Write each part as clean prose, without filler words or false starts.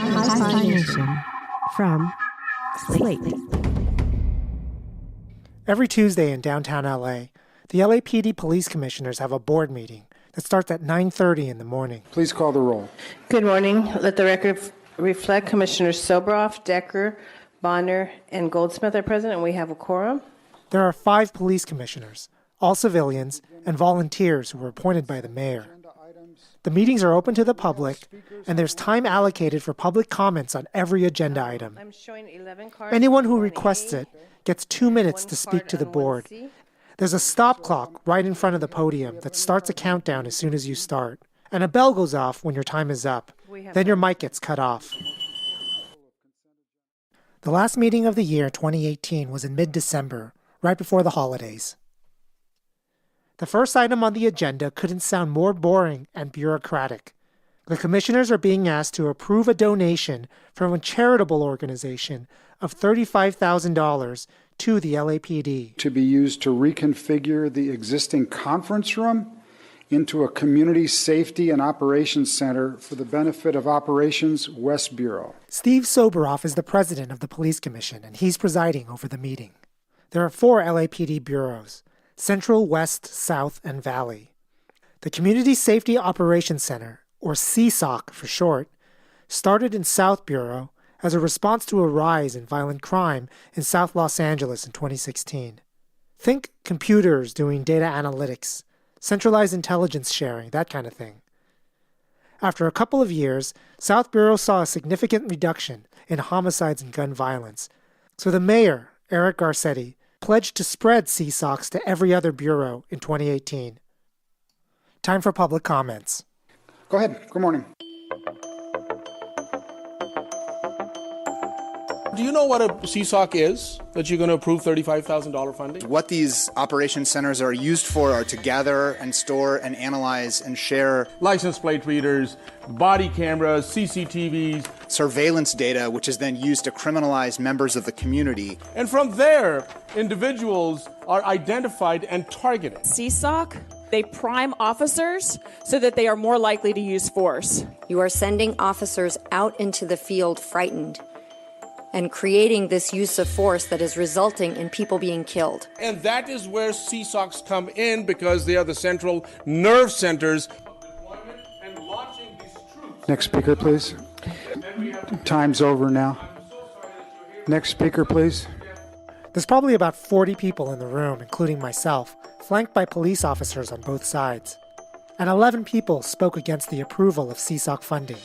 Hi-Phi Nation from Slate. Every Tuesday in downtown LA, the LAPD police commissioners have a board meeting that starts at 9:30 in the morning. Please call the roll. Good morning. Let the record reflect Commissioners Sobroff, Decker, Bonner, and Goldsmith are present, and we have a quorum. There are 5 police commissioners, all civilians, and volunteers who were appointed by the mayor. The meetings are open to the public, and there's time allocated for public comments on every agenda item. I'm showing 11 cards. Anyone who on requests A, it gets 2 minutes to one speak card to the on board. 1C. There's a stop clock right in front of the podium that starts a countdown as soon as you start, and a bell goes off when your time is up. Then your mic gets cut off. The last meeting of the year 2018 was in mid-December, right before the holidays. The first item on the agenda couldn't sound more boring and bureaucratic. The commissioners are being asked to approve a donation from a charitable organization of $35,000 to the LAPD. To be used to reconfigure the existing conference room into a community safety and operations center for the benefit of Operations West Bureau. Steve Soboroff is the president of the police commission, and he's presiding over the meeting. There are 4 LAPD bureaus: Central, West, South, and Valley. The Community Safety Operations Center, or CSOC for short, started in South Bureau as a response to a rise in violent crime in South Los Angeles in 2016. Think computers doing data analytics, centralized intelligence sharing, that kind of thing. After a couple of years, South Bureau saw a significant reduction in homicides and gun violence, so the mayor, Eric Garcetti, pledged to spread CSOCs to every other bureau in 2018. Time for public comments. Go ahead. Good morning. Do you know what a CSOC is that you're going to approve $35,000 funding? What these operation centers are used for are to gather and store and analyze and share License plate readers, body cameras, CCTVs. Surveillance data, which is then used to criminalize members of the community. And from there, individuals are identified and targeted. CSOC, they prime officers so that they are more likely to use force. You are sending officers out into the field frightened and creating this use of force that is resulting in people being killed. And that is where CSOCs come in, because they are the central nerve centers of deployment and launching these troops. Next speaker, please. Time's over now. Next speaker, please. There's probably about 40 people in the room, including myself, flanked by police officers on both sides. And 11 people spoke against the approval of CSOC funding.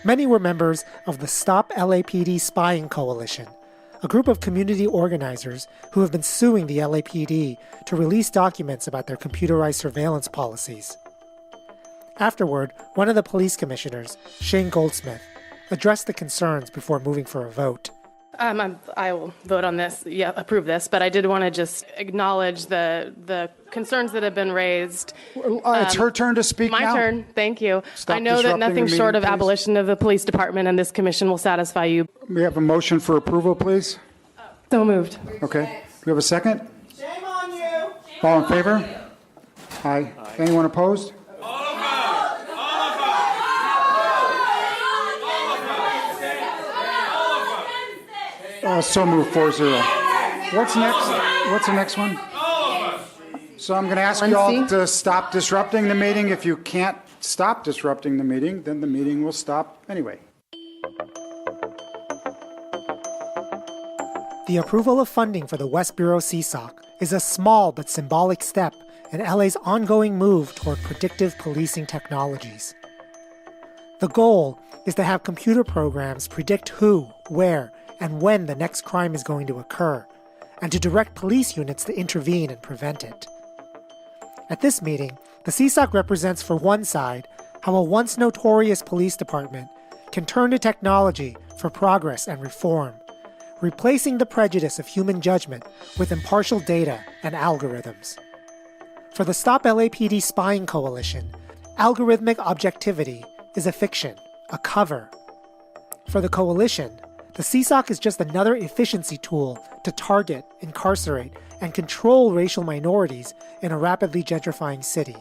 Many were members of the Stop LAPD Spying Coalition, a group of community organizers who have been suing the LAPD to release documents about their computerized surveillance policies. Afterward, one of the police commissioners, Shane Goldsmith, addressed the concerns before moving for a vote. I will vote on this, approve this, but I did want to just acknowledge the concerns that have been raised. It's her turn to speak now. My turn, thank you. Stop I know that disrupting nothing the meeting, short of please. abolition of the police department and this commission will satisfy you. We have a motion for approval, please. So moved. Okay. We have a second? Shame on you. All in favor? Aye. Anyone opposed? So moved, 4-0. What's next? What's the next one? So I'm going to ask you all to stop disrupting the meeting. If you can't stop disrupting the meeting, then the meeting will stop anyway. The approval of funding for the West Bureau CSOC is a small but symbolic step in LA's ongoing move toward predictive policing technologies. The goal is to have computer programs predict who, where, and when the next crime is going to occur, and to direct police units to intervene and prevent it. At this meeting, the CSOC represents for one side how a once notorious police department can turn to technology for progress and reform, replacing the prejudice of human judgment with impartial data and algorithms. For the Stop LAPD Spying Coalition, algorithmic objectivity is a fiction, a cover. For the coalition, the CSOC is just another efficiency tool to target, incarcerate, and control racial minorities in a rapidly gentrifying city.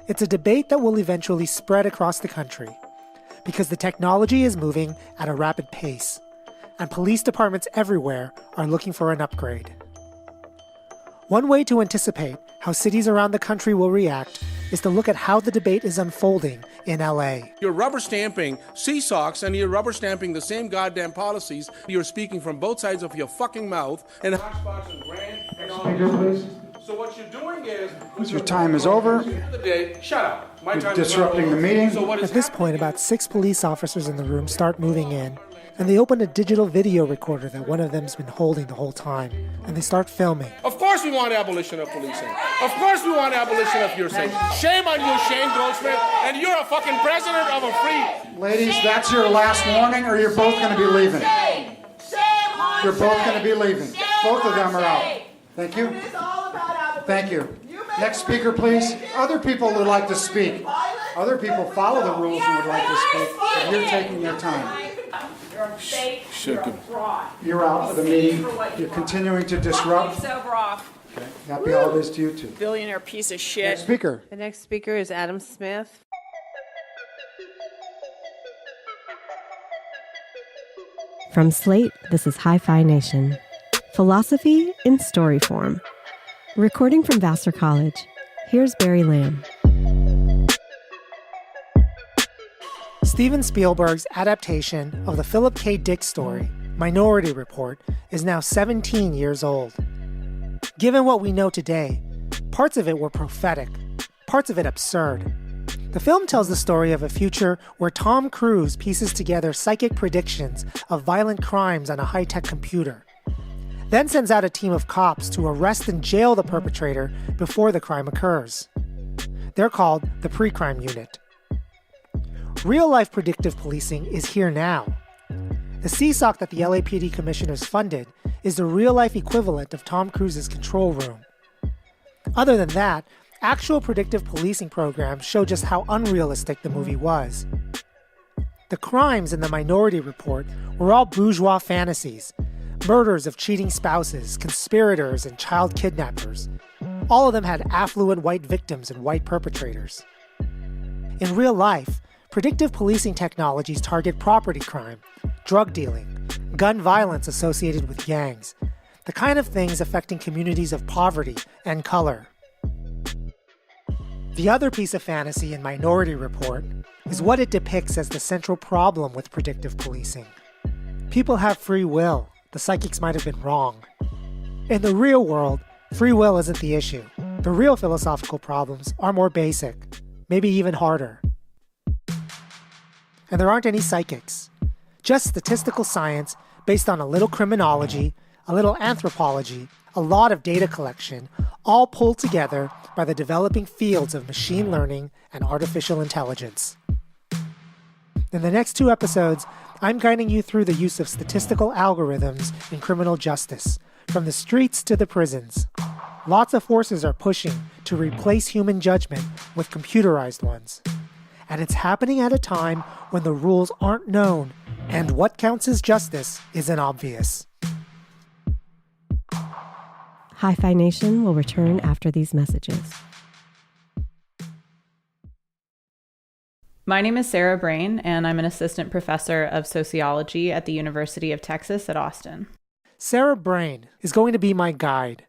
It's a debate that will eventually spread across the country, because the technology is moving at a rapid pace, and police departments everywhere are looking for an upgrade. One way to anticipate how cities around the country will react is to look at how the debate is unfolding in LA. You're rubber stamping CSOCs and you're rubber stamping the same goddamn policies. You're speaking from both sides of your fucking mouth and hotspots and grant and all. Speaker, please. So what you're doing is... Your time is over. Shut up. My You're time disrupting is the over. meeting. So what is At this point, about 6 police officers in the room start moving in, and they open a digital video recorder that one of them's been holding the whole time, and they start filming. Of course we want abolition of policing. Of course we want abolition of your state. Shame on you, Shane Goldsmith, and you're a fucking president of a free... Ladies, that's your last warning, or you're both going to be leaving. You're both going to be leaving. Both of them are out. Thank you. Thank you. Next speaker, please. Other people would like to speak. Other people follow the rules and would like to speak, but you're taking their time. You're out of the meeting. You're continuing to disrupt. Okay. Happy holidays to you too. Billionaire piece of Next shit. speaker. The next speaker is Adam Smith. From Slate, this is Hi-Phi Nation. Philosophy in story form. Recording from Vassar College, here's Barry Lamb. Steven Spielberg's adaptation of the Philip K. Dick story, Minority Report, is now 17 years old. Given what we know today, parts of it were prophetic, parts of it absurd. The film tells the story of a future where Tom Cruise pieces together psychic predictions of violent crimes on a high-tech computer, then sends out a team of cops to arrest and jail the perpetrator before the crime occurs. They're called the Precrime Unit. Real-life predictive policing is here now. The CSOC that the LAPD commissioners funded is the real-life equivalent of Tom Cruise's control room. Other than that, actual predictive policing programs show just how unrealistic the movie was. The crimes in the Minority Report were all bourgeois fantasies. Murders of cheating spouses, conspirators, and child kidnappers. All of them had affluent white victims and white perpetrators. In real life, predictive policing technologies target property crime, drug dealing, gun violence associated with gangs, the kind of things affecting communities of poverty and color. The other piece of fantasy in Minority Report is what it depicts as the central problem with predictive policing. People have free will. The psychics might have been wrong. In the real world, free will isn't the issue. The real philosophical problems are more basic, maybe even harder. And there aren't any psychics, just statistical science based on a little criminology, a little anthropology, a lot of data collection, all pulled together by the developing fields of machine learning and artificial intelligence. In the next 2 episodes, I'm guiding you through the use of statistical algorithms in criminal justice, from the streets to the prisons. Lots of forces are pushing to replace human judgment with computerized ones. And it's happening at a time when the rules aren't known and what counts as justice isn't obvious. Hi-Phi Nation will return after these messages. My name is Sarah Brayne, and I'm an assistant professor of sociology at the University of Texas at Austin. Sarah Brayne is going to be my guide.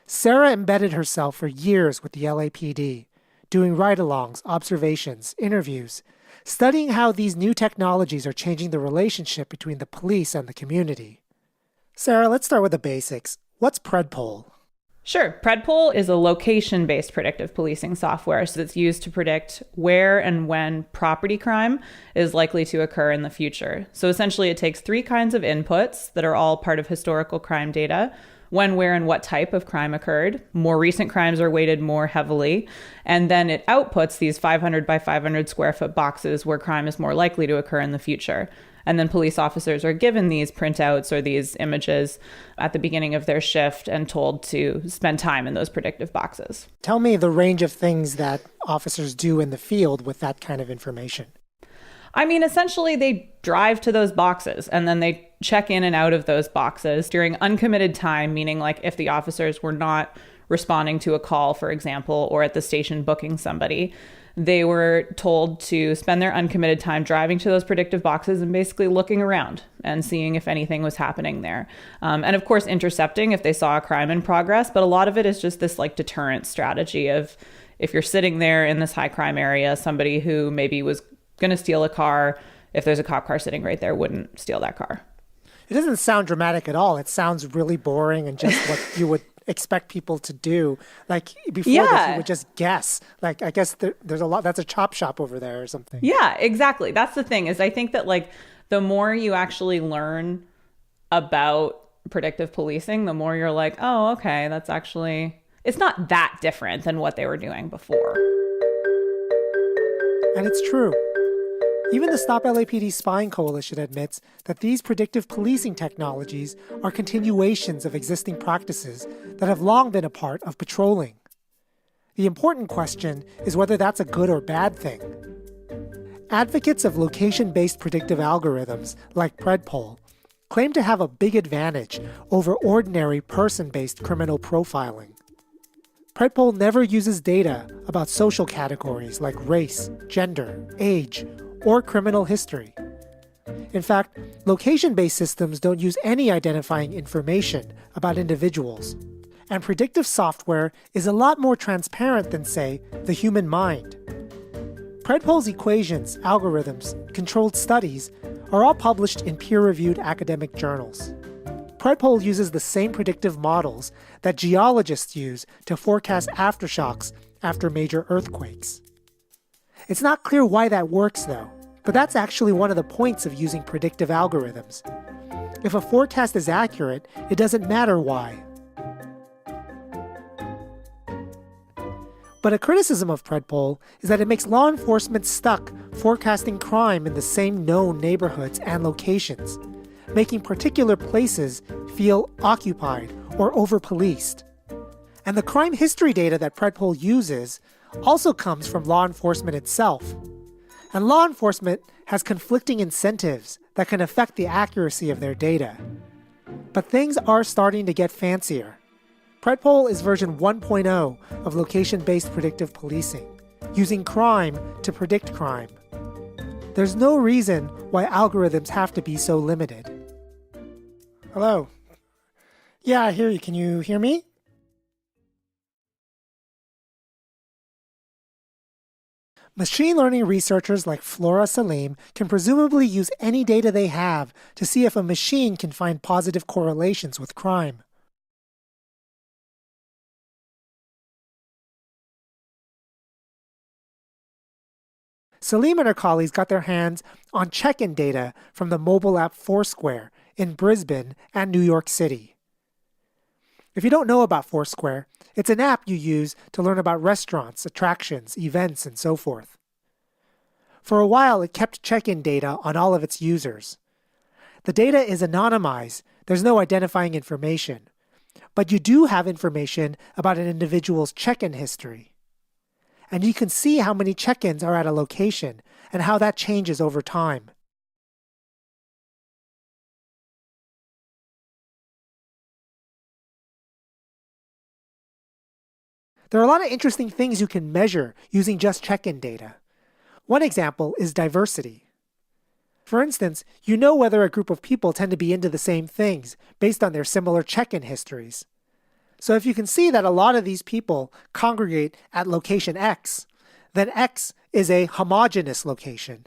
Sarah embedded herself for years with the LAPD, doing ride-alongs, observations, interviews, studying how these new technologies are changing the relationship between the police and the community. Sarah, let's start with the basics. What's PredPol? Sure. PredPol is a location-based predictive policing software that's used to predict where and when property crime is likely to occur in the future. So essentially, it takes 3 kinds of inputs that are all part of historical crime data: when, where, and what type of crime occurred. More recent crimes are weighted more heavily. And then it outputs these 500 by 500 square foot boxes where crime is more likely to occur in the future. And then police officers are given these printouts or these images at the beginning of their shift and told to spend time in those predictive boxes. Tell me the range of things that officers do in the field with that kind of information. I mean, essentially, they drive to those boxes and then they check in and out of those boxes during uncommitted time, meaning like if the officers were not responding to a call, for example, or at the station booking somebody, they were told to spend their uncommitted time driving to those predictive boxes and basically looking around and seeing if anything was happening there. And of course, intercepting if they saw a crime in progress. But a lot of it is just this like deterrent strategy of if you're sitting there in this high crime area, somebody who maybe was going to steal a car, if there's a cop car sitting right there, wouldn't steal that car. It doesn't sound dramatic at all. It sounds really boring and just what you would expect people to do. Like before this, you would just guess. Like I guess there's a lot. That's a chop shop over there or something. Yeah, exactly. That's the thing is I think that like the more you actually learn about predictive policing, the more you're like, oh, okay, that's actually, it's not that different than what they were doing before. And it's true. Even the Stop LAPD Spying Coalition admits that these predictive policing technologies are continuations of existing practices that have long been a part of patrolling. The important question is whether that's a good or bad thing. Advocates of location-based predictive algorithms, like Predpol, claim to have a big advantage over ordinary person-based criminal profiling. Predpol never uses data about social categories like race, gender, age, or criminal history. In fact, location-based systems don't use any identifying information about individuals. And predictive software is a lot more transparent than, say, the human mind. Predpol's equations, algorithms, controlled studies are all published in peer-reviewed academic journals. Predpol uses the same predictive models that geologists use to forecast aftershocks after major earthquakes. It's not clear why that works, though, but that's actually one of the points of using predictive algorithms. If a forecast is accurate, it doesn't matter why. But a criticism of Predpol is that it makes law enforcement stuck forecasting crime in the same known neighborhoods and locations, making particular places feel occupied or over-policed. And the crime history data that Predpol uses also comes from law enforcement itself. And law enforcement has conflicting incentives that can affect the accuracy of their data. But things are starting to get fancier. Predpol is version 1.0 of location-based predictive policing, using crime to predict crime. There's no reason why algorithms have to be so limited. Hello. Yeah, I hear you. Can you hear me? Machine learning researchers like Flora Salim can presumably use any data they have to see if a machine can find positive correlations with crime. Salim and her colleagues got their hands on check-in data from the mobile app Foursquare in Brisbane and New York City. If you don't know about Foursquare, it's an app you use to learn about restaurants, attractions, events, and so forth. For a while, it kept check-in data on all of its users. The data is anonymized. There's no identifying information. But you do have information about an individual's check-in history. And you can see how many check-ins are at a location and how that changes over time. There are a lot of interesting things you can measure using just check-in data. One example is diversity. For instance, you know whether a group of people tend to be into the same things based on their similar check-in histories. So if you can see that a lot of these people congregate at location X, then X is a homogeneous location.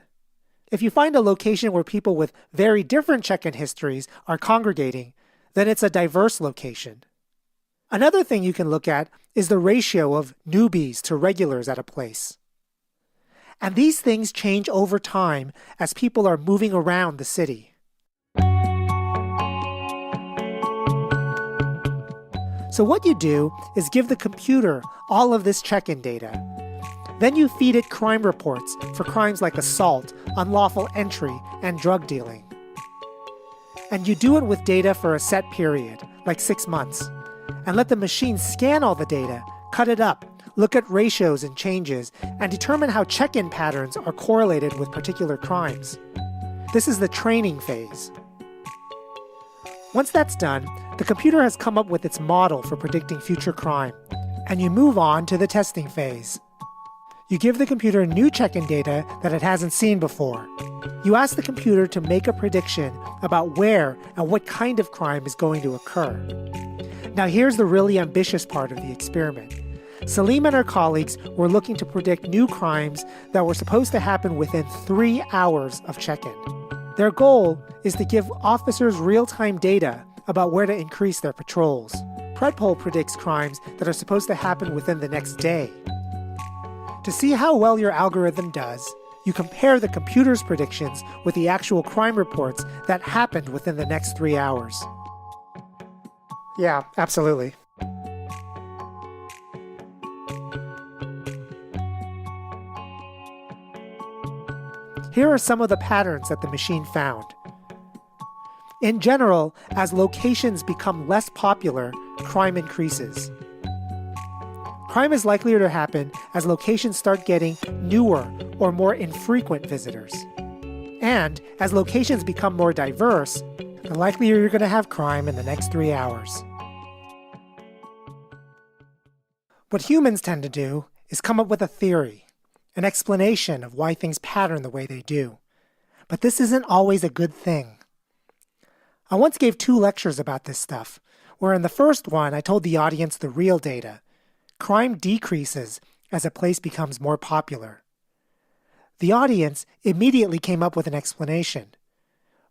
If you find a location where people with very different check-in histories are congregating, then it's a diverse location. Another thing you can look at is the ratio of newbies to regulars at a place. And these things change over time as people are moving around the city. So what you do is give the computer all of this check-in data. Then you feed it crime reports for crimes like assault, unlawful entry, and drug dealing. And you do it with data for a set period, like 6 months. And let the machine scan all the data, cut it up, look at ratios and changes, and determine how check-in patterns are correlated with particular crimes. This is the training phase. Once that's done, the computer has come up with its model for predicting future crime, and you move on to the testing phase. You give the computer new check-in data that it hasn't seen before. You ask the computer to make a prediction about where and what kind of crime is going to occur. Now here's the really ambitious part of the experiment. Salim and her colleagues were looking to predict new crimes that were supposed to happen within 3 hours of check-in. Their goal is to give officers real-time data about where to increase their patrols. Predpol predicts crimes that are supposed to happen within the next day. To see how well your algorithm does, you compare the computer's predictions with the actual crime reports that happened within the next 3 hours. Yeah, absolutely. Here are some of the patterns that the machine found. In general, as locations become less popular, crime increases. Crime is likelier to happen as locations start getting newer or more infrequent visitors. And as locations become more diverse, the likelier you're going to have crime in the next 3 hours. What humans tend to do is come up with a theory, an explanation of why things pattern the way they do. But this isn't always a good thing. I once gave 2 lectures about this stuff, where in the first one I told the audience the real data. Crime decreases as a place becomes more popular. The audience immediately came up with an explanation.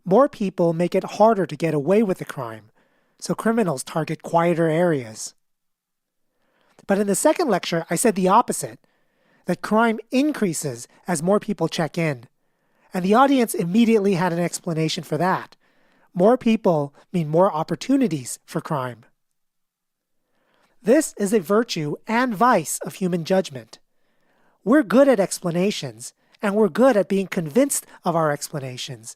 More people make it harder to get away with the crime, so criminals target quieter areas. But in the second lecture, I said the opposite, that crime increases as more people check in, and the audience immediately had an explanation for that. More people mean more opportunities for crime. This is a virtue and vice of human judgment. We're good at explanations, and we're good at being convinced of our explanations,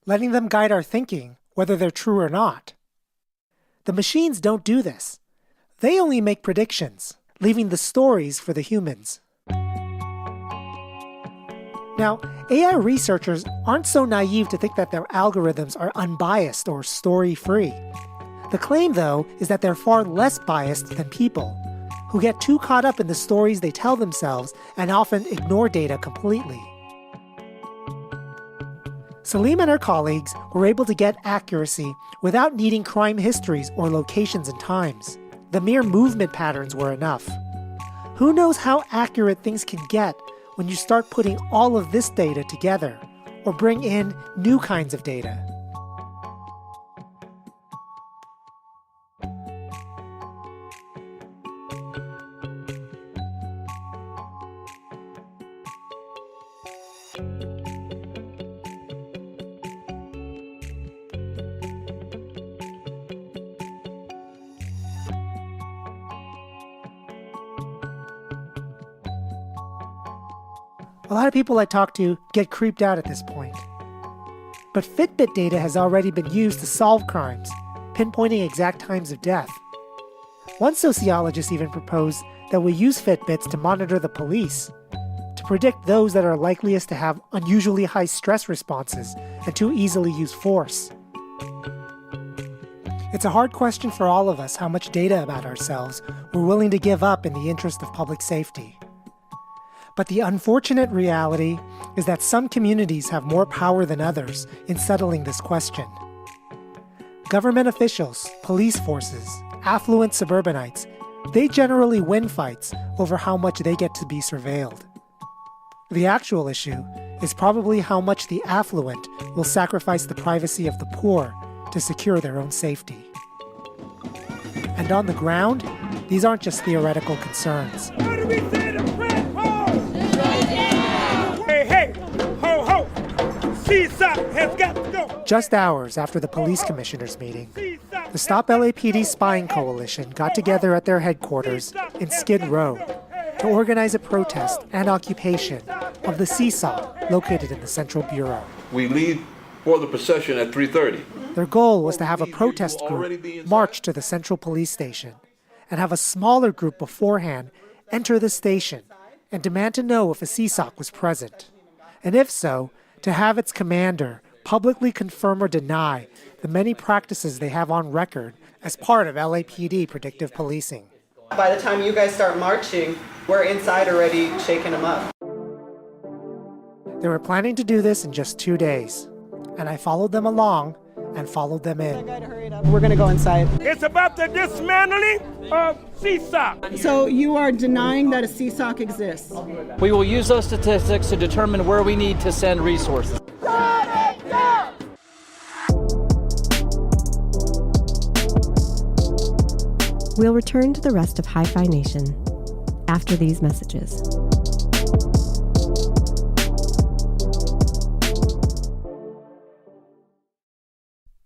letting them guide our thinking, whether they're true or not. The machines don't do this. They only make predictions, leaving the stories for the humans. Now, AI researchers aren't so naive to think that their algorithms are unbiased or story-free. The claim, though, is that they're far less biased than people, who get too caught up in the stories they tell themselves and often ignore data completely. Salim and her colleagues were able to get accuracy without needing crime histories or locations and times. The mere movement patterns were enough. Who knows how accurate things can get when you start putting all of this data together or bring in new kinds of data? A lot of people I talk to get creeped out at this point. But Fitbit data has already been used to solve crimes, pinpointing exact times of death. One sociologist even proposed that we use Fitbits to monitor the police, to predict those that are likeliest to have unusually high stress responses and to easily use force. It's a hard question for all of us how much data about ourselves we're willing to give up in the interest of public safety. But the unfortunate reality is that some communities have more power than others in settling this question. Government officials, police forces, affluent suburbanites, they generally win fights over how much they get to be surveilled. The actual issue is probably how much the affluent will sacrifice the privacy of the poor to secure their own safety. And on the ground, these aren't just theoretical concerns. What do we say to Hey, ho, ho! CSOC has got to go! Just hours after the police commissioners' meeting, the Stop LAPD Spying Coalition got together at their headquarters in Skid Row to organize a protest and occupation of the CSOC located in the Central Bureau. We leave for the procession at 3:30. Their goal was to have a protest group march to the Central Police Station and have a smaller group beforehand enter the station and demand to know if a CSOC was present. And if so, to have its commander publicly confirm or deny the many practices they have on record as part of LAPD predictive policing. By the time you guys start marching, we're inside already shaking them up. They were planning to do this in just 2 days, and I followed them along and followed them in. We're going to go inside. It's about the dismantling of CSOC. So you are denying that a CSOC exists? We will use those statistics to determine where we need to send resources. We'll return to the rest of Hi-Phi Nation after these messages.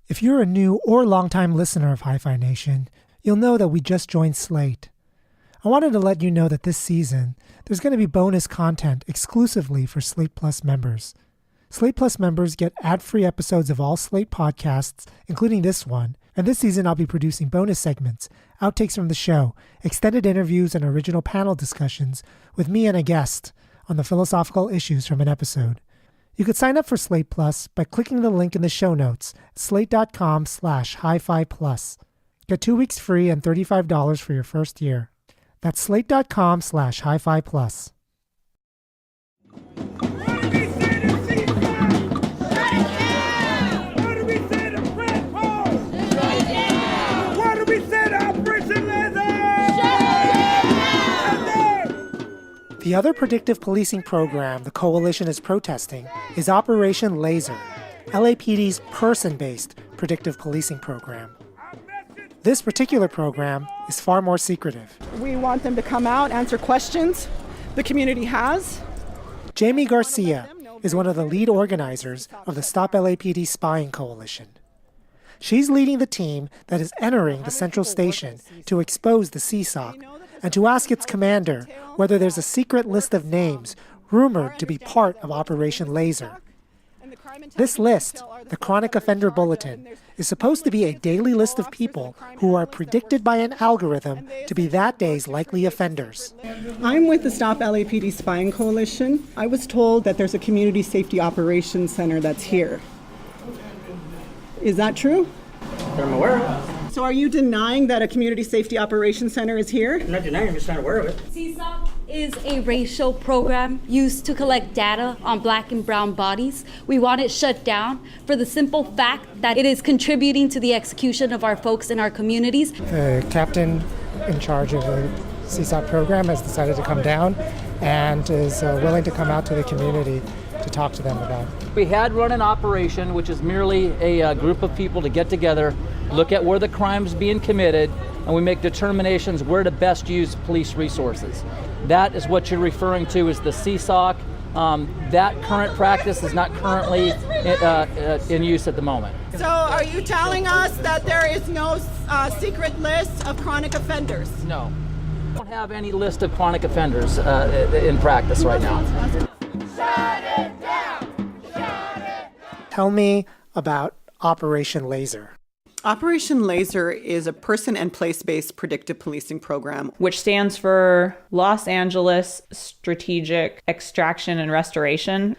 If you're a new or longtime listener of Hi-Phi Nation, you'll know that we just joined Slate. I wanted to let you know that this season, there's going to be bonus content exclusively for Slate Plus members. Slate Plus members get ad-free episodes of all Slate podcasts, including this one, and this season I'll be producing bonus segments, outtakes from the show, extended interviews, and original panel discussions with me and a guest on the philosophical issues from an episode. You could sign up for Slate Plus by clicking the link in the show notes, slate.com/Hi-Phi Plus. Get 2 weeks free and $35 for your first year. That's slate.com/Hi-Phi Plus. The other predictive policing program the coalition is protesting is Operation Laser, LAPD's person-based predictive policing program. This particular program is far more secretive. We want them to come out, answer questions the community has. Jaime Garcia is one of the lead organizers of the Stop LAPD Spying Coalition. She's leading the team that is entering the central station to expose the CSOC and to ask its commander whether there's a secret list of names rumored to be part of Operation Laser. This list, the Chronic Offender Bulletin, is supposed to be a daily list of people who are predicted by an algorithm to be that day's likely offenders. I'm with the Stop LAPD Spying Coalition. I was told that there's a community safety operations center that's here. Is that true? That I'm aware of. So are you denying that a community safety operations center is here? I'm not denying, I'm just not aware of it. CSOC is a racial program used to collect data on black and brown bodies. We want it shut down for the simple fact that it is contributing to the execution of our folks in our communities. The captain in charge of the CSOC program has decided to come down and is willing to come out to the community to talk to them about it. We had run an operation, which is merely a group of people to get together, look at where the crime's being committed, and we make determinations where to best use police resources. That is what you're referring to as the CSOC. That current practice is not currently in use at the moment. So are you telling us that there is no secret list of chronic offenders? No. We don't have any list of chronic offenders in practice right now. Shut it down! Shut it! Tell me about Operation Laser. Operation Laser is a person and place-based predictive policing program, which stands for Los Angeles Strategic Extraction and Restoration.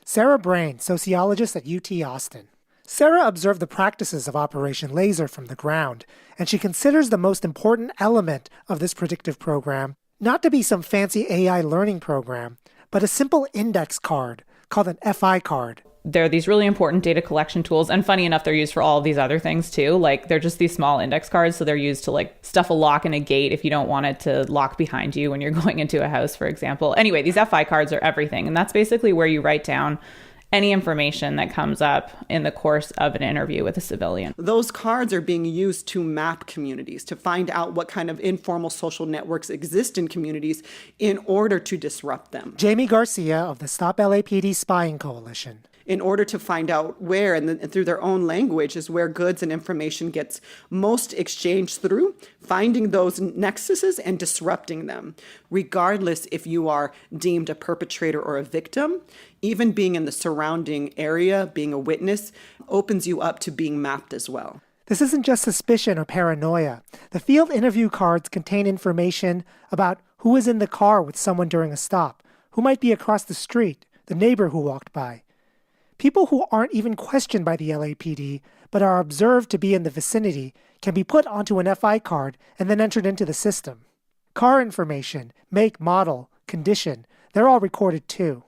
Sarah Brayne, sociologist at UT Austin. Sarah observed the practices of Operation Laser from the ground, and she considers the most important element of this predictive program not to be some fancy AI learning program, but a simple index card called an FI card. They're these really important data collection tools. And funny enough, they're used for all of these other things too. Like they're just these small index cards. So they're used to like stuff a lock in a gate if you don't want it to lock behind you when you're going into a house, for example. Anyway, these FI cards are everything. And that's basically where you write down any information that comes up in the course of an interview with a civilian. Those cards are being used to map communities, to find out what kind of informal social networks exist in communities in order to disrupt them. Jaime Garcia of the Stop LAPD Spying Coalition. In order to find out where, and through their own language, is where goods and information gets most exchanged through, finding those nexuses and disrupting them. Regardless if you are deemed a perpetrator or a victim, even being in the surrounding area, being a witness, opens you up to being mapped as well. This isn't just suspicion or paranoia. The field interview cards contain information about who was in the car with someone during a stop, who might be across the street, the neighbor who walked by. People who aren't even questioned by the LAPD, but are observed to be in the vicinity, can be put onto an FI card and then entered into the system. Car information, make, model, condition, they're all recorded too.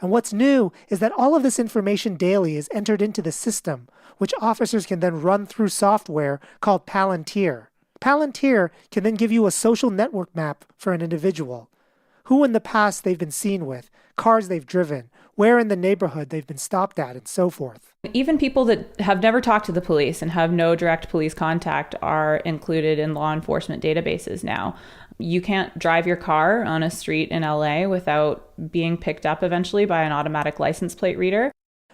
And what's new is that all of this information daily is entered into the system, which officers can then run through software called Palantir. Palantir can then give you a social network map for an individual. Who in the past they've been seen with, cars they've driven, where in the neighborhood they've been stopped at, and so forth. Even people that have never talked to the police and have no direct police contact are included in law enforcement databases now. You can't drive your car on a street in LA without being picked up eventually by an automatic license plate reader.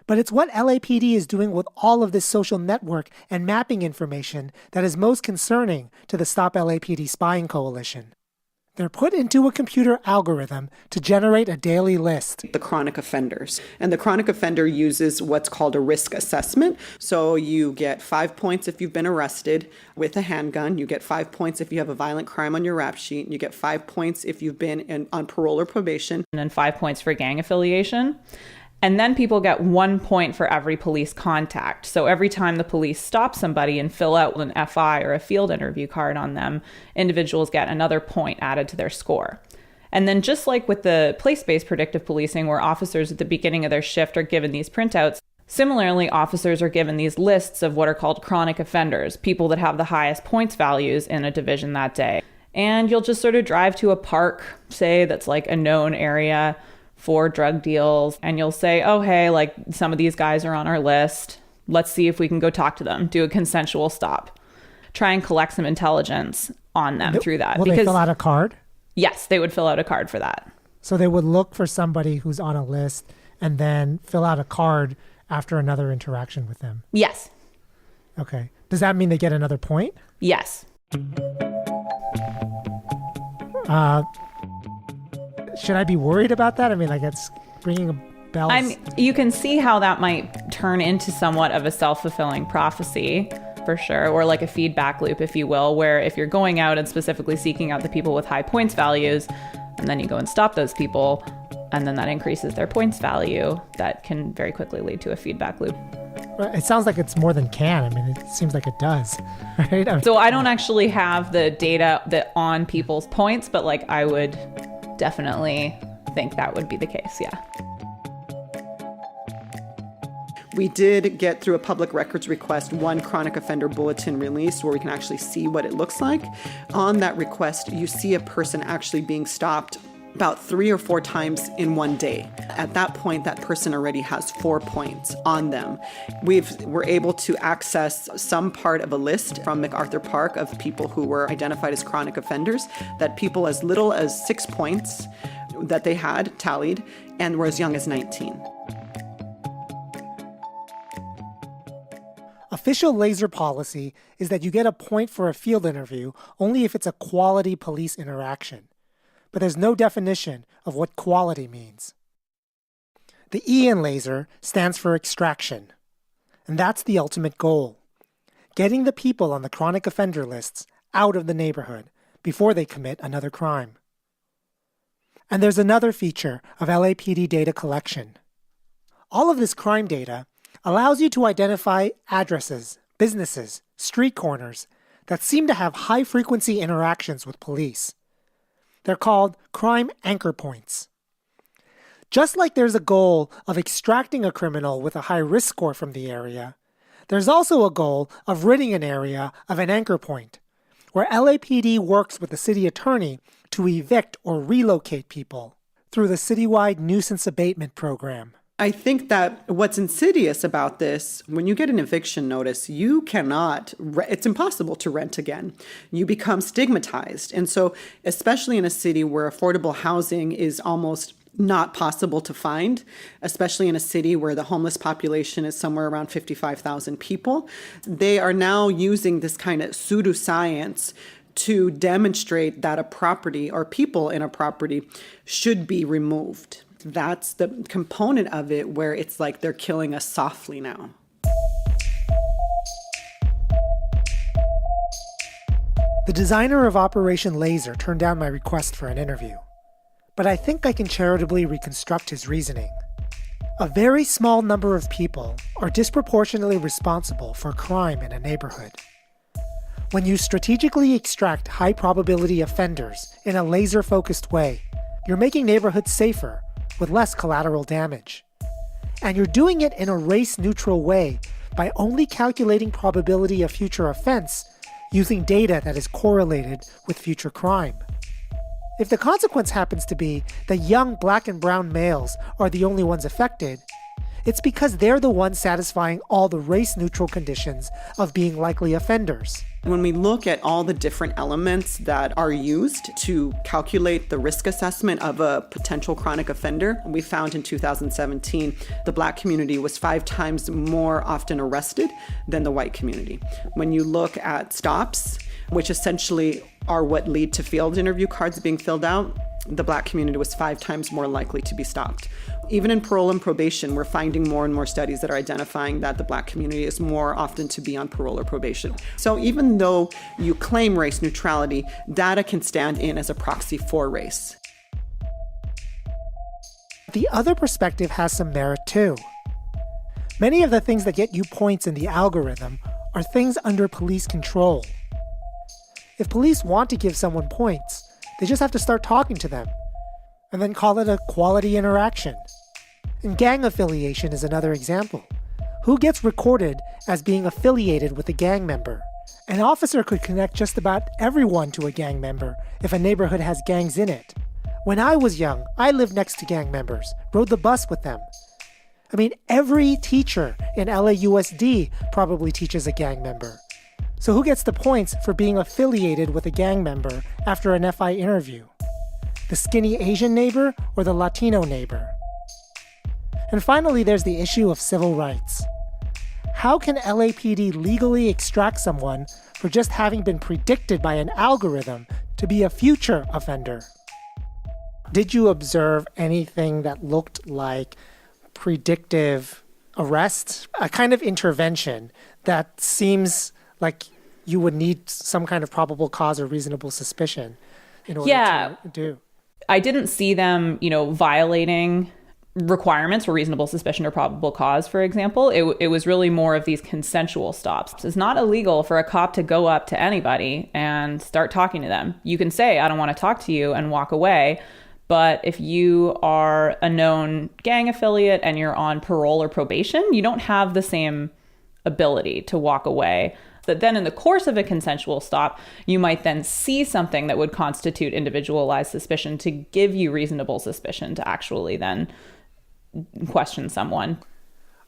But it's what LAPD is doing with all of this social network and mapping information that is most concerning to the Stop LAPD Spying Coalition. They're put into a computer algorithm to generate a daily list. The chronic offenders. And the chronic offender uses what's called a risk assessment. So you get 5 points if you've been arrested with a handgun. You get 5 points if you have a violent crime on your rap sheet. You get 5 points if you've been on parole or probation. And then 5 points for gang affiliation. And then people get 1 point for every police contact. So every time the police stop somebody and fill out an FI or a field interview card on them, individuals get another point added to their score. And then just like with the place-based predictive policing, where officers at the beginning of their shift are given these printouts, similarly, officers are given these lists of what are called chronic offenders, people that have the highest points values in a division that day. And you'll just sort of drive to a park, say, that's like a known area for drug deals, and you'll say, oh, hey, like some of these guys are on our list. Let's see if we can go talk to them, do a consensual stop, try and collect some intelligence on them through that. Will they fill out a card? Yes, they would fill out a card for that. So they would look for somebody who's on a list and then fill out a card after another interaction with them? Yes. Okay. Does that mean they get another point? Yes. Should I be worried about that? I mean, like, it's ringing a bell. You can see how that might turn into somewhat of a self-fulfilling prophecy, for sure, or like a feedback loop, if you will, where if you're going out and specifically seeking out the people with high points values, and then you go and stop those people, and then that increases their points value, that can very quickly lead to a feedback loop. It sounds like it's more than can. I mean, it seems like it does, right? So I don't actually have the data that on people's points, but like I would definitely think that would be the case, yeah. We did get through a public records request one chronic offender bulletin release where we can actually see what it looks like. On that request, you see a person actually being stopped about 3 or 4 times in one day. At that point, that person already has 4 points on them. We're able to access some part of a list from MacArthur Park of people who were identified as chronic offenders, that people as little as 6 points that they had tallied and were as young as 19. Official laser policy is that you get a point for a field interview only if it's a quality police interaction. But there's no definition of what quality means. The E in laser stands for extraction, and that's the ultimate goal: getting the people on the chronic offender lists out of the neighborhood before they commit another crime. And there's another feature of LAPD data collection. All of this crime data allows you to identify addresses, businesses, street corners that seem to have high-frequency interactions with police. They're called crime anchor points. Just like there's a goal of extracting a criminal with a high risk score from the area, there's also a goal of ridding an area of an anchor point, where LAPD works with the city attorney to evict or relocate people through the citywide nuisance abatement program. I think that what's insidious about this, when you get an eviction notice, you cannot, it's impossible to rent again. You become stigmatized. And so, especially in a city where affordable housing is almost not possible to find, especially in a city where the homeless population is somewhere around 55,000 people, they are now using this kind of pseudoscience to demonstrate that a property or people in a property should be removed. That's the component of it where it's like they're killing us softly now. The designer of Operation Laser turned down my request for an interview, but I think I can charitably reconstruct his reasoning. A very small number of people are disproportionately responsible for crime in a neighborhood. When you strategically extract high-probability offenders in a laser-focused way, you're making neighborhoods safer with less collateral damage. And you're doing it in a race-neutral way by only calculating probability of future offense using data that is correlated with future crime. If the consequence happens to be that young black and brown males are the only ones affected, it's because they're the ones satisfying all the race-neutral conditions of being likely offenders. When we look at all the different elements that are used to calculate the risk assessment of a potential chronic offender, we found in 2017 the Black community was 5 times more often arrested than the white community. When you look at stops, which essentially are what lead to field interview cards being filled out, the Black community was 5 times more likely to be stopped. Even in parole and probation, we're finding more and more studies that are identifying that the Black community is more often to be on parole or probation. So even though you claim race neutrality, data can stand in as a proxy for race. The other perspective has some merit too. Many of the things that get you points in the algorithm are things under police control. If police want to give someone points, they just have to start talking to them, and then call it a quality interaction. And gang affiliation is another example. Who gets recorded as being affiliated with a gang member? An officer could connect just about everyone to a gang member if a neighborhood has gangs in it. When I was young, I lived next to gang members, rode the bus with them. I mean, every teacher in LAUSD probably teaches a gang member. So who gets the points for being affiliated with a gang member after an FI interview? The skinny Asian neighbor or the Latino neighbor? And finally, there's the issue of civil rights. How can LAPD legally extract someone for just having been predicted by an algorithm to be a future offender? Did you observe anything that looked like predictive arrest? A kind of intervention that seems like you would need some kind of probable cause or reasonable suspicion in order to do. I didn't see them, violating requirements for reasonable suspicion or probable cause, for example. It was really more of these consensual stops. It's not illegal for a cop to go up to anybody and start talking to them. You can say, I don't want to talk to you, and walk away. But if you are a known gang affiliate and you're on parole or probation, you don't have the same ability to walk away. That then in the course of a consensual stop, you might then see something that would constitute individualized suspicion to give you reasonable suspicion to actually then question someone.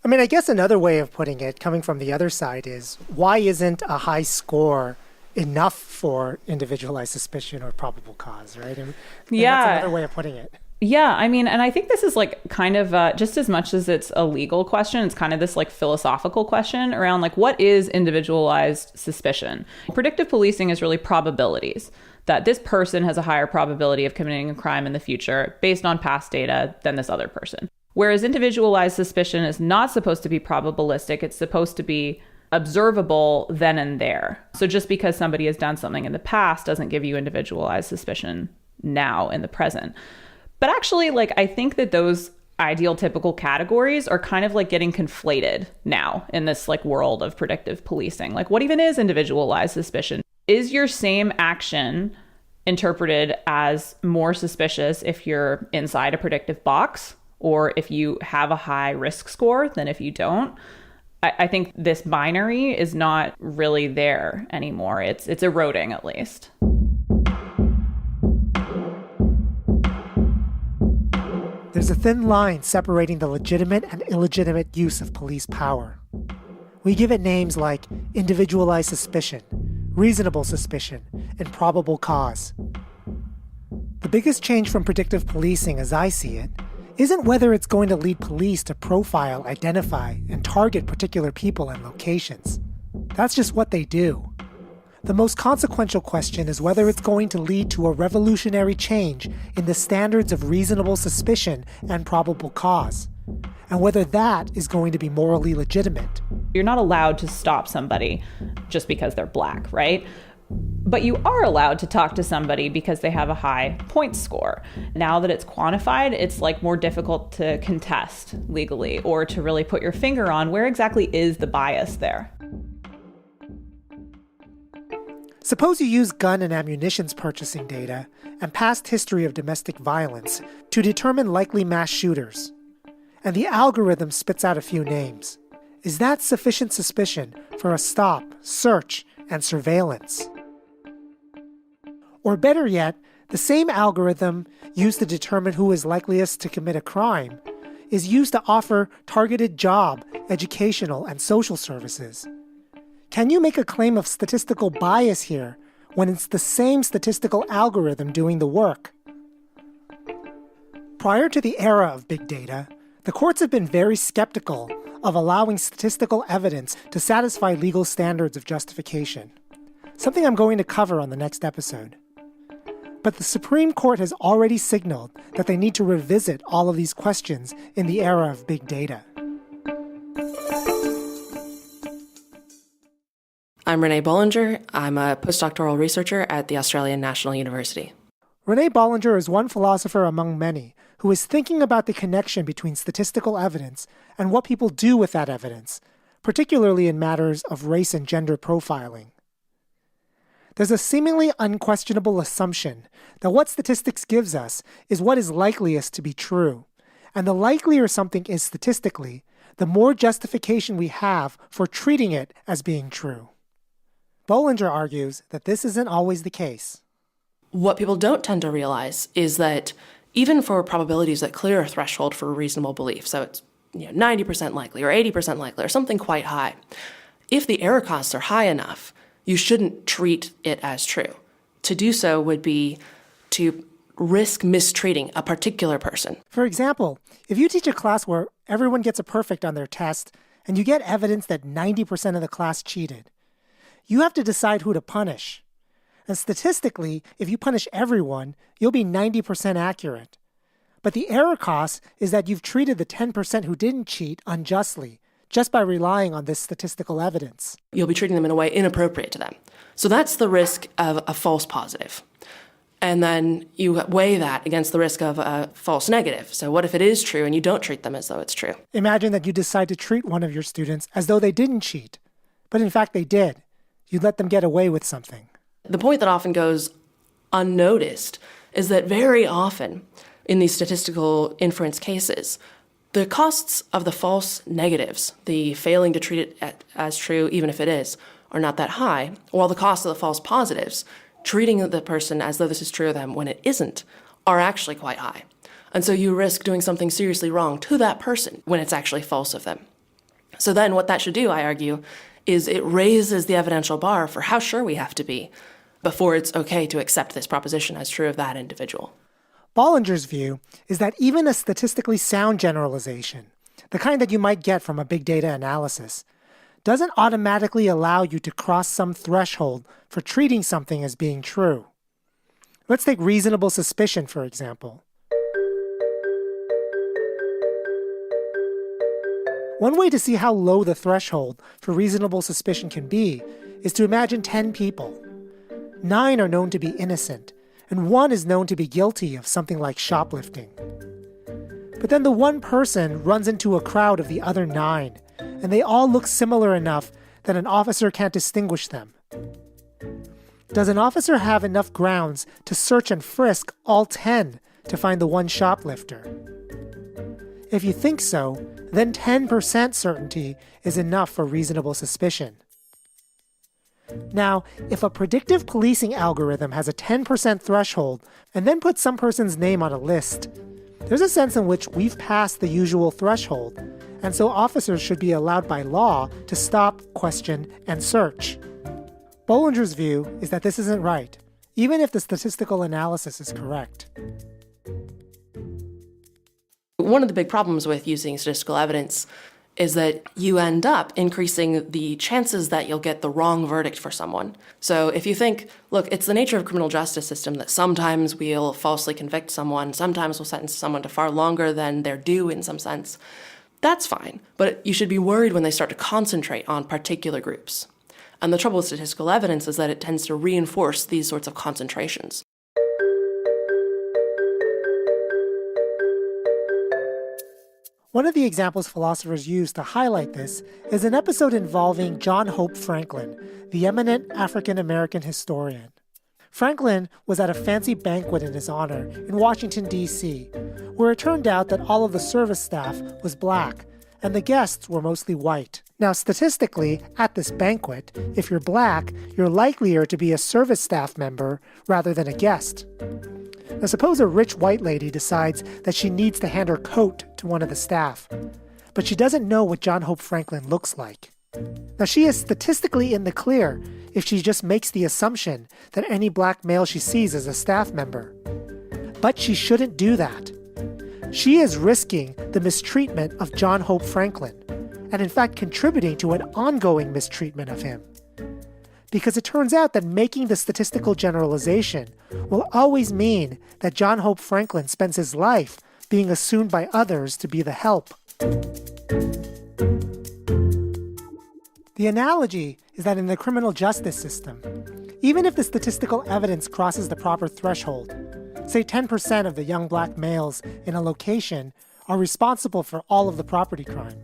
I mean, I guess another way of putting it, coming from the other side, is why isn't a high score enough for individualized suspicion or probable cause, right? And that's another way of putting it. Yeah, I mean, and I think this is kind of just as much as it's a legal question, it's kind of this philosophical question around what is individualized suspicion? Predictive policing is really probabilities, that this person has a higher probability of committing a crime in the future based on past data than this other person. Whereas individualized suspicion is not supposed to be probabilistic, it's supposed to be observable then and there. So just because somebody has done something in the past doesn't give you individualized suspicion now in the present. But actually, I think that those ideal typical categories are kind of getting conflated now in this world of predictive policing. What even is individualized suspicion? Is your same action interpreted as more suspicious if you're inside a predictive box or if you have a high risk score than if you don't? I think this binary is not really there anymore. It's eroding, at least. There's a thin line separating the legitimate and illegitimate use of police power. We give it names like individualized suspicion, reasonable suspicion, and probable cause. The biggest change from predictive policing, as I see it, isn't whether it's going to lead police to profile, identify, and target particular people and locations. That's just what they do. The most consequential question is whether it's going to lead to a revolutionary change in the standards of reasonable suspicion and probable cause, and whether that is going to be morally legitimate. You're not allowed to stop somebody just because they're Black, right? But you are allowed to talk to somebody because they have a high point score. Now that it's quantified, it's more difficult to contest legally or to really put your finger on where exactly is the bias there. Suppose you use gun and ammunitions purchasing data and past history of domestic violence to determine likely mass shooters, and the algorithm spits out a few names. Is that sufficient suspicion for a stop, search, and surveillance? Or better yet, the same algorithm used to determine who is likeliest to commit a crime is used to offer targeted job, educational, and social services. Can you make a claim of statistical bias here when it's the same statistical algorithm doing the work? Prior to the era of big data, the courts have been very skeptical of allowing statistical evidence to satisfy legal standards of justification, something I'm going to cover on the next episode. But the Supreme Court has already signaled that they need to revisit all of these questions in the era of big data. I'm Renee Bolinger. I'm a postdoctoral researcher at the Australian National University. Rene Bollinger is one philosopher among many who is thinking about the connection between statistical evidence and what people do with that evidence, particularly in matters of race and gender profiling. There's a seemingly unquestionable assumption that what statistics gives us is what is likeliest to be true, and the likelier something is statistically, the more justification we have for treating it as being true. Bollinger argues that this isn't always the case. What people don't tend to realize is that even for probabilities that clear a threshold for a reasonable belief, so it's 90% likely or 80% likely or something quite high, if the error costs are high enough, you shouldn't treat it as true. To do so would be to risk mistreating a particular person. For example, if you teach a class where everyone gets a perfect on their test and you get evidence that 90% of the class cheated, you have to decide who to punish. And statistically, if you punish everyone, you'll be 90% accurate. But the error cost is that you've treated the 10% who didn't cheat unjustly, just by relying on this statistical evidence. You'll be treating them in a way inappropriate to them. So that's the risk of a false positive. And then you weigh that against the risk of a false negative. So what if it is true and you don't treat them as though it's true? Imagine that you decide to treat one of your students as though they didn't cheat, but in fact they did. You'd let them get away with something. The point that often goes unnoticed is that very often in these statistical inference cases, the costs of the false negatives, the failing to treat it as true even if it is, are not that high, while the costs of the false positives, treating the person as though this is true of them when it isn't, are actually quite high. And so you risk doing something seriously wrong to that person when it's actually false of them. So then what that should do, I argue, is it raises the evidential bar for how sure we have to be before it's okay to accept this proposition as true of that individual. Bollinger's view is that even a statistically sound generalization, the kind that you might get from a big data analysis, doesn't automatically allow you to cross some threshold for treating something as being true. Let's take reasonable suspicion, for example. One way to see how low the threshold for reasonable suspicion can be is to imagine 10 people. 9 are known to be innocent, and 1 is known to be guilty of something like shoplifting. But then the one person runs into a crowd of the other 9, and they all look similar enough that an officer can't distinguish them. Does an officer have enough grounds to search and frisk all 10 to find the one shoplifter? If you think so, then 10% certainty is enough for reasonable suspicion. Now, if a predictive policing algorithm has a 10% threshold and then puts some person's name on a list, there's a sense in which we've passed the usual threshold, and so officers should be allowed by law to stop, question, and search. Bollinger's view is that this isn't right, even if the statistical analysis is correct. One of the big problems with using statistical evidence is that you end up increasing the chances that you'll get the wrong verdict for someone. So if you think, look, it's the nature of the criminal justice system that sometimes we'll falsely convict someone, sometimes we'll sentence someone to far longer than they're due in some sense, that's fine. But you should be worried when they start to concentrate on particular groups. And the trouble with statistical evidence is that it tends to reinforce these sorts of concentrations. One of the examples philosophers use to highlight this is an episode involving John Hope Franklin, the eminent African-American historian. Franklin was at a fancy banquet in his honor in Washington, D.C., where it turned out that all of the service staff was black, and the guests were mostly white. Now, statistically, at this banquet, if you're black, you're likelier to be a service staff member rather than a guest. Now, suppose a rich white lady decides that she needs to hand her coat to one of the staff, but she doesn't know what John Hope Franklin looks like. Now, she is statistically in the clear if she just makes the assumption that any black male she sees is a staff member. But she shouldn't do that. She is risking the mistreatment of John Hope Franklin, and in fact contributing to an ongoing mistreatment of him. Because it turns out that making the statistical generalization will always mean that John Hope Franklin spends his life being assumed by others to be the help. The analogy is that in the criminal justice system, even if the statistical evidence crosses the proper threshold, say 10% of the young black males in a location are responsible for all of the property crime,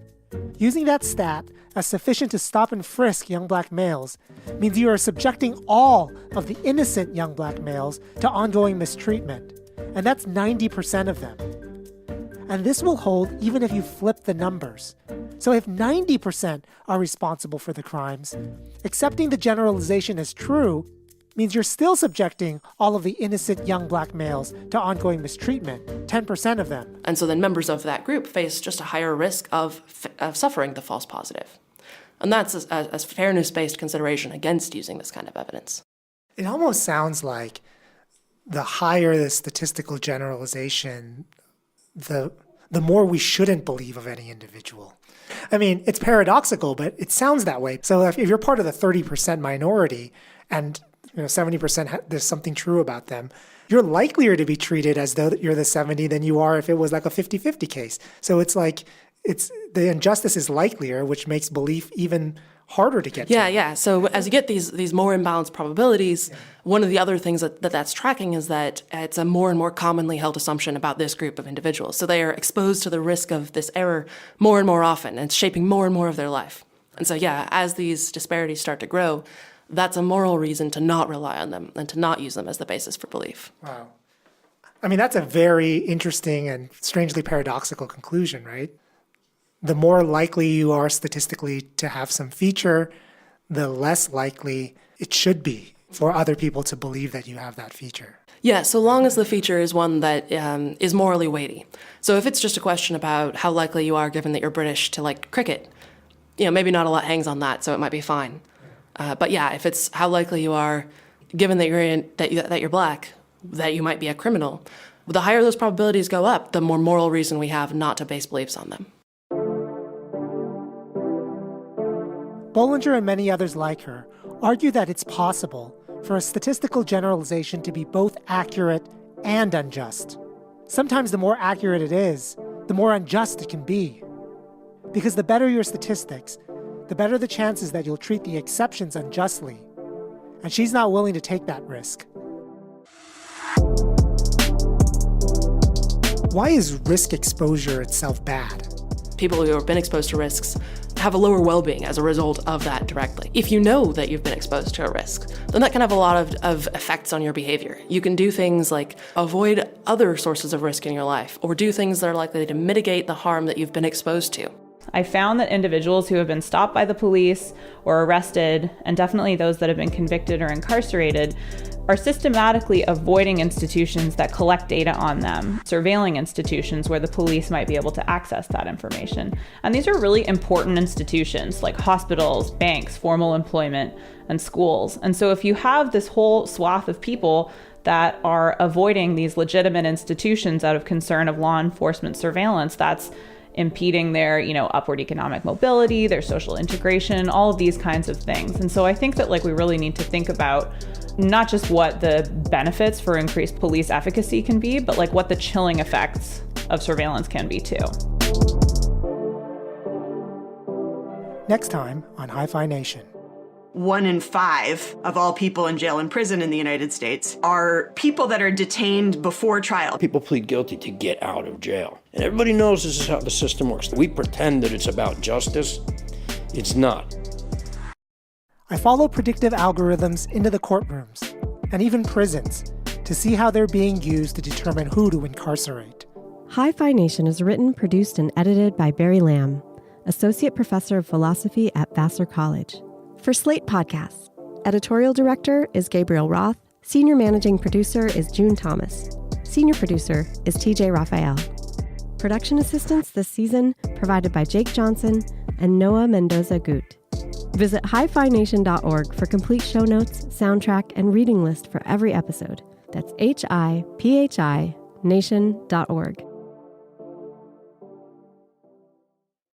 using that stat as sufficient to stop and frisk young black males means you are subjecting all of the innocent young black males to ongoing mistreatment, and that's 90% of them. And this will hold even if you flip the numbers. So if 90% are responsible for the crimes, accepting the generalization as true means you're still subjecting all of the innocent young black males to ongoing mistreatment, 10% of them. And so then members of that group face just a higher risk of suffering the false positive. And that's a fairness-based consideration against using this kind of evidence. It almost sounds like the higher the statistical generalization, the more we shouldn't believe of any individual. I mean, it's paradoxical, but it sounds that way. So if you're part of the 30% minority and 70% there's something true about them, you're likelier to be treated as though you're the 70 than you are if it was like a 50-50 case. So it's like the injustice is likelier, which makes belief even harder to get to. Yeah. So as you get these more imbalanced probabilities, one of the other things that's tracking is that it's a more and more commonly held assumption about this group of individuals. So they are exposed to the risk of this error more and more often, and it's shaping more and more of their life. And so, as these disparities start to grow, that's a moral reason to not rely on them and to not use them as the basis for belief. Wow. I mean, that's a very interesting and strangely paradoxical conclusion, right? The more likely you are statistically to have some feature, the less likely it should be for other people to believe that you have that feature. Yeah, so long as the feature is one that is morally weighty. So if it's just a question about how likely you are, given that you're British, to like cricket, maybe not a lot hangs on that, so it might be fine. But if it's how likely you are, given that you're black, that you might be a criminal, the higher those probabilities go up, the more moral reason we have not to base beliefs on them. Bollinger and many others like her argue that it's possible for a statistical generalization to be both accurate and unjust. Sometimes the more accurate it is, the more unjust it can be. Because the better your statistics, the better the chances that you'll treat the exceptions unjustly. And she's not willing to take that risk. Why is risk exposure itself bad? People who have been exposed to risks have a lower well-being as a result of that directly. If you know that you've been exposed to a risk, then that can have a lot of effects on your behavior. You can do things like avoid other sources of risk in your life, or do things that are likely to mitigate the harm that you've been exposed to. I found that individuals who have been stopped by the police or arrested, and definitely those that have been convicted or incarcerated, are systematically avoiding institutions that collect data on them, surveilling institutions where the police might be able to access that information. And these are really important institutions like hospitals, banks, formal employment, and schools. And so if you have this whole swath of people that are avoiding these legitimate institutions out of concern of law enforcement surveillance, that's impeding their, upward economic mobility, their social integration, all of these kinds of things. And so I think that we really need to think about not just what the benefits for increased police efficacy can be, but what the chilling effects of surveillance can be too. Next time on Hi-Phi Nation. 1 in 5 of all people in jail and prison in the United States are people that are detained before trial. People plead guilty to get out of jail. And everybody knows this is how the system works. We pretend that it's about justice. It's not. I follow predictive algorithms into the courtrooms and even prisons to see how they're being used to determine who to incarcerate. Hi-Phi Nation is written, produced, and edited by Barry Lamb, Associate Professor of Philosophy at Vassar College. For Slate Podcasts, editorial director is Gabriel Roth, senior managing producer is June Thomas, senior producer is TJ Raphael. Production assistance this season provided by Jake Johnson and Noah Mendoza-Gut. Visit hiphination.org for complete show notes, soundtrack, and reading list for every episode. That's HIPHI nation.org.